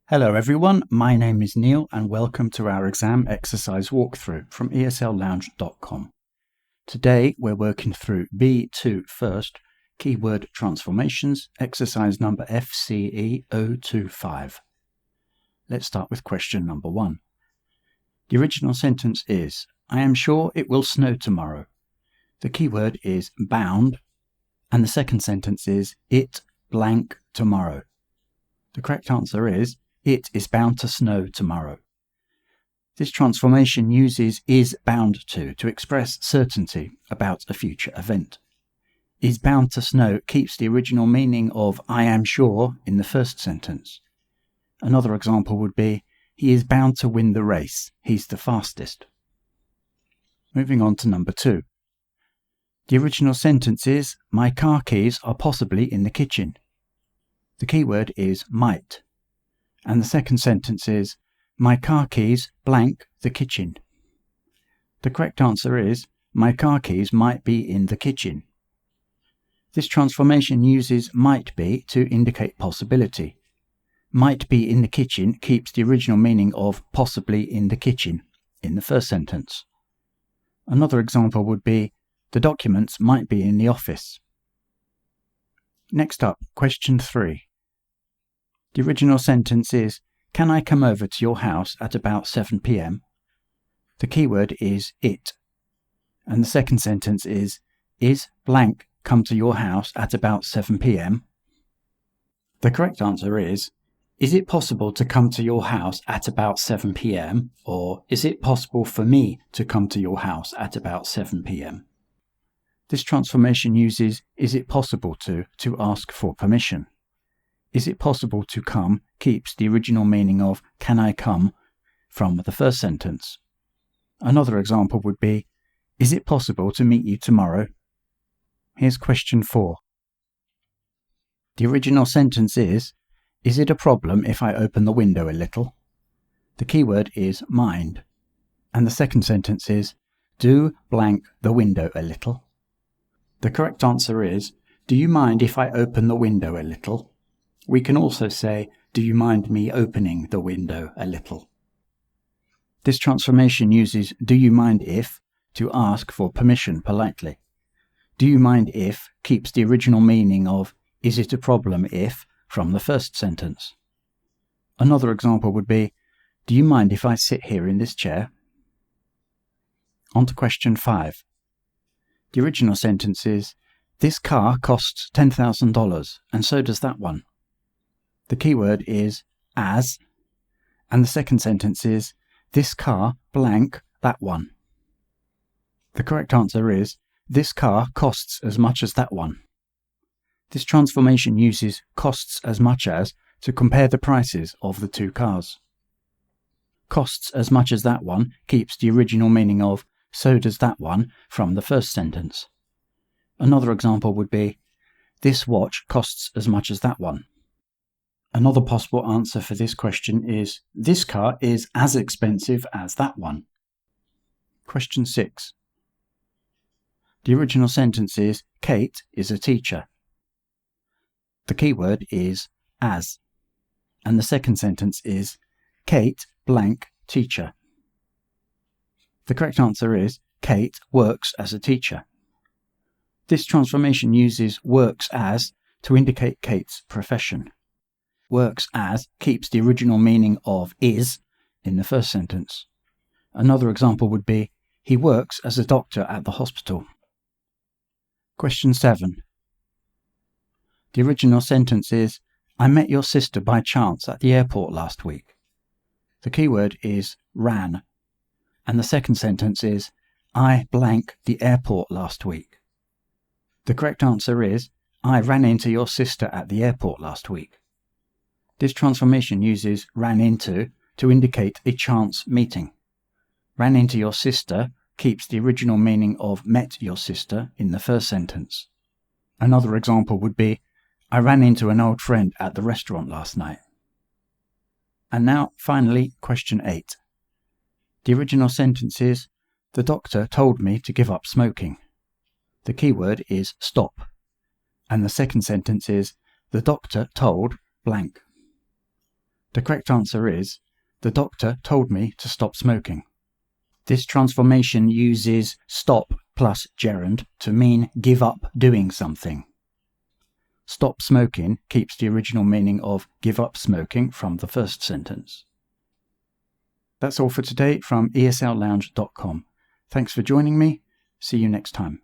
Hello everyone, my name is Neil and welcome to our exam exercise walkthrough from esl-lounge.com. Today we're working through B2 first, keyword transformations, exercise number FCE025. Let's start with question number 1. The original sentence is, I am sure it will snow tomorrow. The keyword is bound and the second sentence is it blank tomorrow. The correct answer is it is bound to snow tomorrow. This transformation uses is bound to express certainty about a future event. Is bound to snow keeps the original meaning of I am sure in the first sentence. Another example would be he is bound to win the race. He's the fastest. Moving on to number 2. The original sentence is my car keys are possibly in the kitchen. The keyword is might. And the second sentence is, my car keys blank the kitchen. The correct answer is, my car keys might be in the kitchen. This transformation uses might be to indicate possibility. Might be in the kitchen keeps the original meaning of possibly in the kitchen in the first sentence. Another example would be, the documents might be in the office. Next up, question 3. The original sentence is, can I come over to your house at about 7 p.m? The keyword is it. And the second sentence is blank come to your house at about 7 p.m? The correct answer is it possible to come to your house at about 7 p.m? Or is it possible for me to come to your house at about 7 p.m? This transformation uses is it possible to ask for permission. Is it possible to come keeps the original meaning of can I come from the first sentence. Another example would be, is it possible to meet you tomorrow? Here's question 4. The original sentence is it a problem if I open the window a little? The keyword is mind. And the second sentence is, do blank the window a little? The correct answer is, do you mind if I open the window a little? We can also say, do you mind me opening the window a little? This transformation uses do you mind if to ask for permission politely. Do you mind if keeps the original meaning of is it a problem if from the first sentence. Another example would be, do you mind if I sit here in this chair? On to question 5. The original sentence is, this car costs $10,000 and so does that one. The keyword is as, and the second sentence is, this car blank that one. The correct answer is, this car costs as much as that one. This transformation uses costs as much as to compare the prices of the two cars. Costs as much as that one keeps the original meaning of so does that one from the first sentence. Another example would be, this watch costs as much as that one. Another possible answer for this question is, this car is as expensive as that one. Question 6. The original sentence is, Kate is a teacher. The keyword is as. And the second sentence is, Kate blank teacher. The correct answer is, Kate works as a teacher. This transformation uses works as to indicate Kate's profession. Works as keeps the original meaning of is in the first sentence. Another example would be, he works as a doctor at the hospital. Question 7. The original sentence is, I met your sister by chance at the airport last week. The keyword is ran. And the second sentence is, I blank the airport last week. The correct answer is, I ran into your sister at the airport last week. This transformation uses ran into to indicate a chance meeting. Ran into your sister keeps the original meaning of met your sister in the first sentence. Another example would be, I ran into an old friend at the restaurant last night. And now, finally, question 8. The original sentence is, the doctor told me to give up smoking. The keyword is stop. And the second sentence is, the doctor told blank. The correct answer is, the doctor told me to stop smoking. This transformation uses stop plus gerund to mean give up doing something. Stop smoking keeps the original meaning of give up smoking from the first sentence. That's all for today from esl-lounge.com. Thanks for joining me. See you next time.